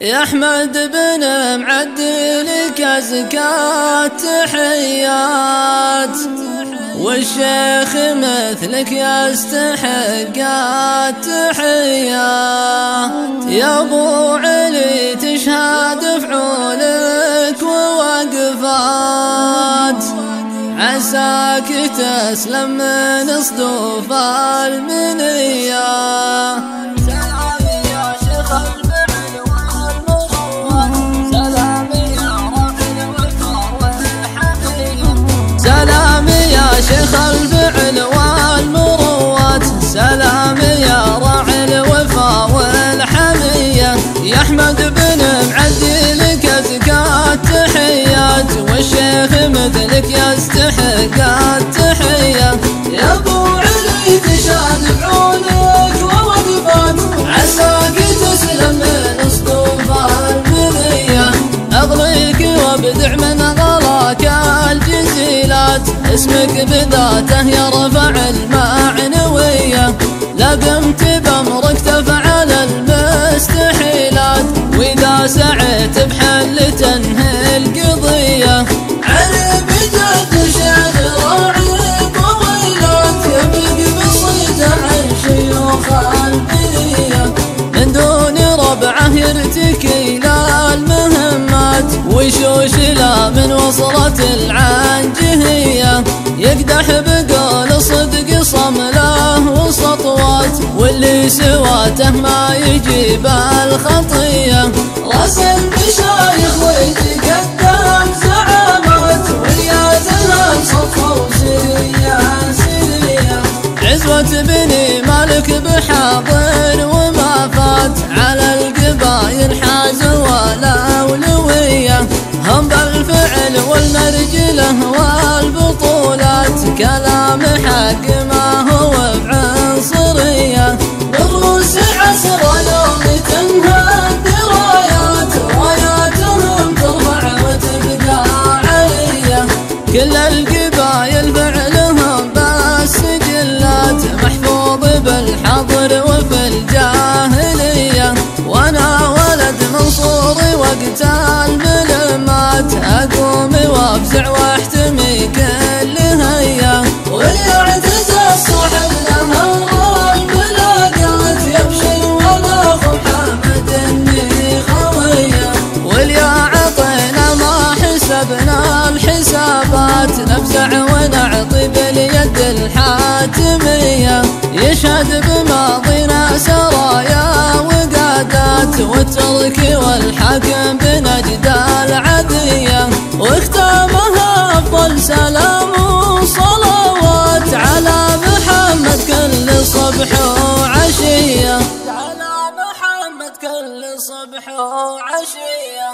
يا أحمد بن معدي لك أزكى تحيات، والشيخ مثلك يستحق التحيات. يا أبو علي تشهد فعولك ووقفات، عساك تسلم من صدوف المنية. شيخ الفعل والمروات، سلام يا راعي الوفا والحمية. يا أحمد بن معدي لك أزكى التحيات، والشيخ مثلك يستحق التحية. يا أبو علي تشهد فعولك ووقفات، عساك تسلم من صدوف المنية. أغريك وابدع من غلاك الجزيلات، اسمك بذاته يرفع المعنوية. لقمت بأمرك تفعل المستحيلات، وإذا سعيت بحل تنهي القضية. علي بجد شيخ راعي طويلات، يبلغ بصيته عن شيوخ البنية. من دون ربعه يرتكي للمهمات، وشوش لا من وصلت العنجهية. يقدح بقول صدق صمله وسطوات، واللي سواته ما يجيب الخطية. راس المشايخ ويتقدم زعامات، واليازنها صفة وسرية سرية. عزوة بني مالك بحاضر وما فات، على القبايل حاز والأولوية. هم بالفعل والمرجله والبطولات، كلام حق ما هو بعنصرية. بالروس عصر يوم تنهى الدرايات، راياتهم ترفع وتبقى علية. كل القبايل فعلهم بالسجلات، محفوظ بالحضر وفي الجاهلية. وانا ولد منصوري وقت الملمات، اقوم وافزع واحتمي كل هيا. واللي اعتزز صاحب لها البلاقات، يبشر ولا خب حمد اني خويه. واللي عطينا ما حسبنا الحسابات، نفزع ونعطي باليد الحاتمية. يشهد بماضينا سرايا وقادات، والترك والحكم بنجد العدية. واختامها أفضل سلام وصلوات، على محمد كل صبح وعشية. على محمد كل صبح وعشية.